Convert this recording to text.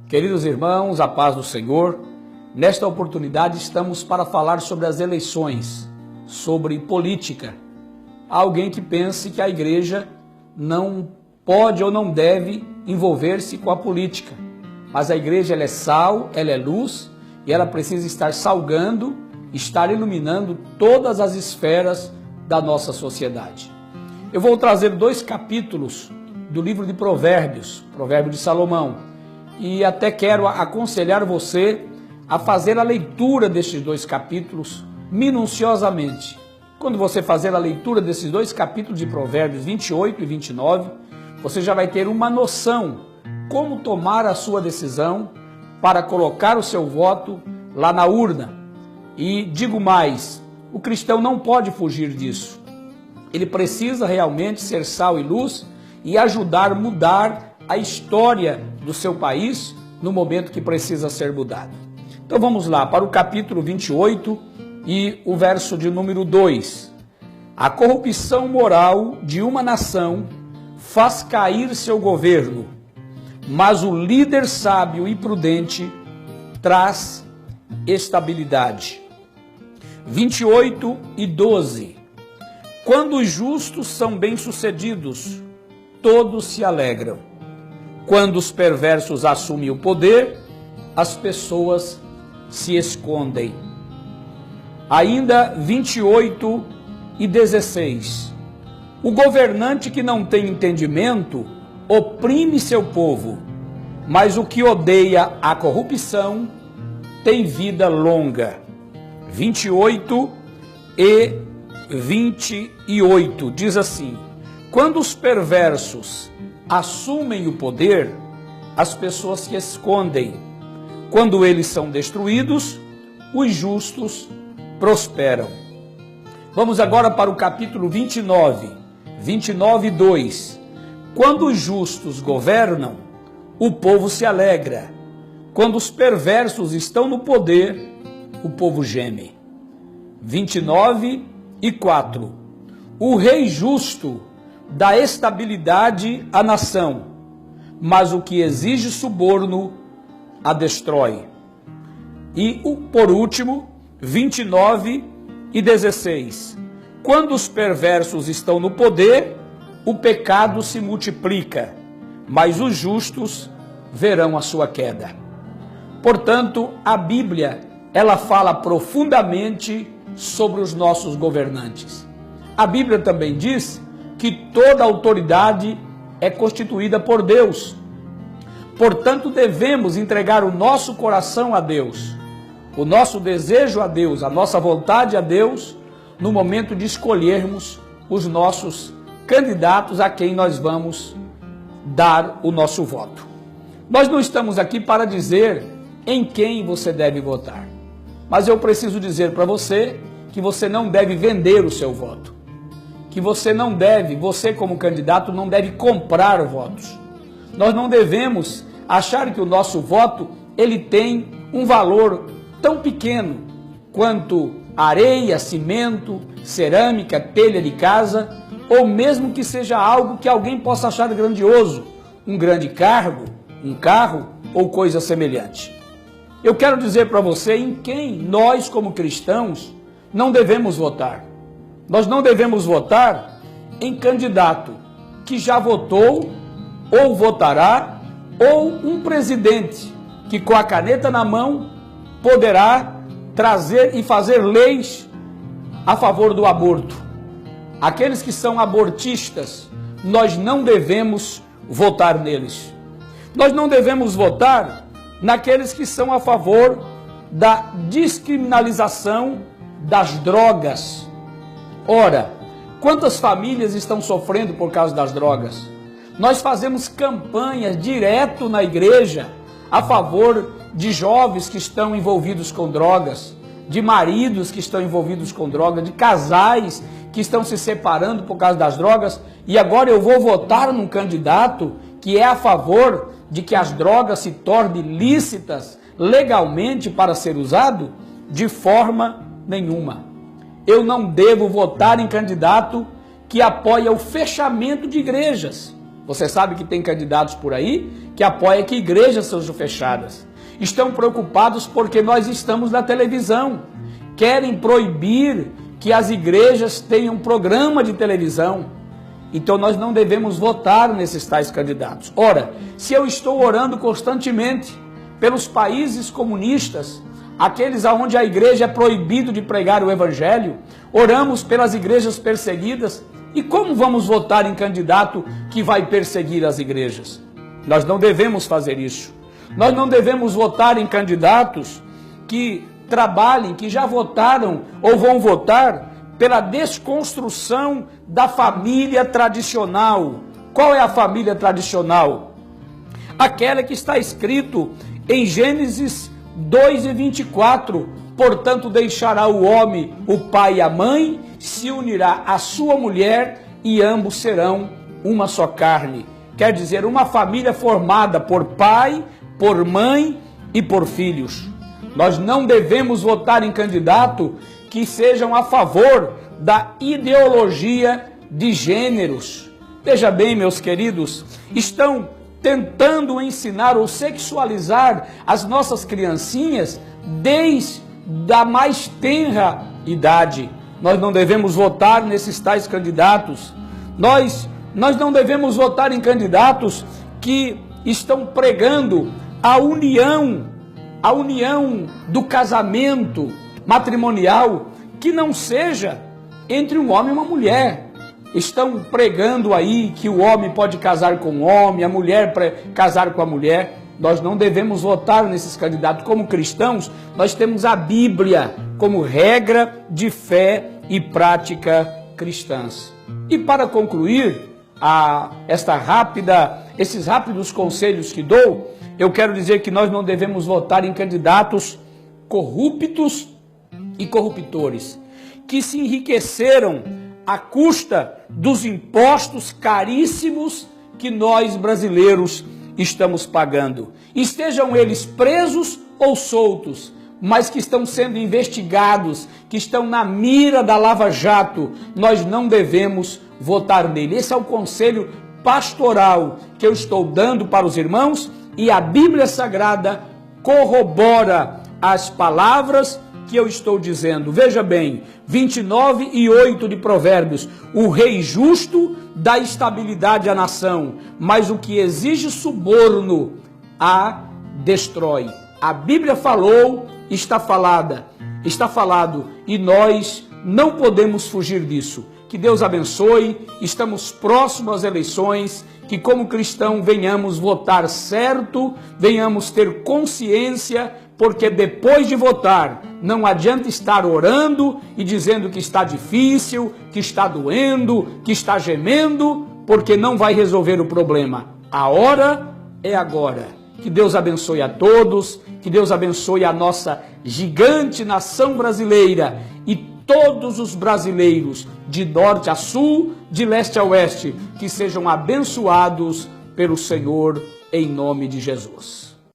Queridos irmãos, a paz do Senhor, nesta oportunidade estamos para falar sobre as eleições, sobre política. Há alguém que pense que a igreja não pode ou não deve envolver-se com a política, mas a igreja ela é sal, ela é luz e ela precisa estar salgando, estar iluminando todas as esferas da nossa sociedade. Eu vou trazer 2 capítulos do livro de Provérbios, Provérbio de Salomão, e até quero aconselhar você a fazer a leitura destes 2 capítulos minuciosamente. Quando você fazer a leitura desses 2 capítulos de Provérbios 28 e 29, você já vai ter uma noção como tomar a sua decisão para colocar o seu voto lá na urna. E digo mais, o cristão não pode fugir disso. Ele precisa realmente ser sal e luz e ajudar a mudar a história do seu país no momento que precisa ser mudado. Então vamos lá para o capítulo 28 e o verso de número 2. A corrupção moral de uma nação faz cair seu governo, mas o líder sábio e prudente traz estabilidade. 28 e 12. Quando os justos são bem-sucedidos, todos se alegram. Quando os perversos assumem o poder, as pessoas se escondem. Ainda 28 e 16. O governante que não tem entendimento oprime seu povo, mas o que odeia a corrupção tem vida longa. 28 e 28 diz assim: quando os perversos assumem o poder, as pessoas se escondem. Quando eles são destruídos, os justos prosperam. Vamos agora para o capítulo 29, 29 e 2. Quando os justos governam, o povo se alegra. Quando os perversos estão no poder, o povo geme. 29 e 4. O rei justo dá estabilidade à nação, mas o que exige suborno a destrói. E por último, 29 e 16. Quando os perversos estão no poder, o pecado se multiplica, mas os justos verão a sua queda. Portanto, a Bíblia, ela fala profundamente sobre os nossos governantes. A Bíblia também diz que toda autoridade é constituída por Deus. Portanto, devemos entregar o nosso coração a Deus, o nosso desejo a Deus, a nossa vontade a Deus, no momento de escolhermos os nossos candidatos a quem nós vamos dar o nosso voto. Nós não estamos aqui para dizer em quem você deve votar, mas eu preciso dizer para você que você não deve vender o seu voto. Que você como candidato, não deve comprar votos. Nós não devemos achar que o nosso voto, ele tem um valor tão pequeno quanto areia, cimento, cerâmica, telha de casa, ou mesmo que seja algo que alguém possa achar grandioso, um grande cargo, um carro ou coisa semelhante. Eu quero dizer para você em quem nós, como cristãos, não devemos votar. Nós não devemos votar em candidato que já votou ou votará, ou um presidente que com a caneta na mão poderá trazer e fazer leis a favor do aborto. Aqueles que são abortistas, nós não devemos votar neles. Nós não devemos votar naqueles que são a favor da descriminalização das drogas. Ora, quantas famílias estão sofrendo por causa das drogas? Nós fazemos campanhas direto na igreja a favor de jovens que estão envolvidos com drogas, de maridos que estão envolvidos com drogas, de casais que estão se separando por causa das drogas, e agora eu vou votar num candidato que é a favor de que as drogas se tornem lícitas legalmente para ser usado? De forma nenhuma. Eu não devo votar em candidato que apoia o fechamento de igrejas. Você sabe que tem candidatos por aí que apoiam que igrejas sejam fechadas. Estão preocupados porque nós estamos na televisão. Querem proibir que as igrejas tenham programa de televisão. Então nós não devemos votar nesses tais candidatos. Ora, se eu estou orando constantemente pelos países comunistas, aqueles onde a igreja é proibido de pregar o evangelho, oramos pelas igrejas perseguidas, e como vamos votar em candidato que vai perseguir as igrejas? Nós não devemos fazer isso. Nós não devemos votar em candidatos que trabalhem, que já votaram ou vão votar pela desconstrução da família tradicional. Qual é a família tradicional? Aquela que está escrito em Gênesis 2:24, portanto deixará o homem o pai e a mãe, se unirá à sua mulher e ambos serão uma só carne. Quer dizer, uma família formada por pai, por mãe e por filhos. Nós não devemos votar em candidato que sejam a favor da ideologia de gêneros. Veja bem, meus queridos, estão tentando ensinar ou sexualizar as nossas criancinhas desde a mais tenra idade. Nós não devemos votar nesses tais candidatos. Nós não devemos votar em candidatos que estão pregando a união do casamento matrimonial, que não seja entre um homem e uma mulher. Estão pregando aí que o homem pode casar com o homem, a mulher casar com a mulher. Nós não devemos votar nesses candidatos. Como cristãos, nós temos a Bíblia como regra de fé e prática cristãs. E para concluir esses rápidos conselhos que dou, eu quero dizer que nós não devemos votar em candidatos corruptos e corruptores, que se enriqueceram à custa dos impostos caríssimos que nós brasileiros estamos pagando. Estejam eles presos ou soltos, mas que estão sendo investigados, que estão na mira da Lava Jato, nós não devemos votar nele. Esse é o conselho pastoral que eu estou dando para os irmãos, e a Bíblia Sagrada corrobora as palavras que eu estou dizendo. Veja bem, 29:8 de Provérbios: o rei justo dá estabilidade à nação, mas o que exige suborno a destrói. A Bíblia falou, está falado, e nós não podemos fugir disso. Que Deus abençoe. Estamos próximos às eleições, que como cristão venhamos votar certo, venhamos ter consciência, porque depois de votar, não adianta estar orando e dizendo que está difícil, que está doendo, que está gemendo, porque não vai resolver o problema. A hora é agora. Que Deus abençoe a todos, que Deus abençoe a nossa gigante nação brasileira e todos os brasileiros, de norte a sul, de leste a oeste, que sejam abençoados pelo Senhor, em nome de Jesus.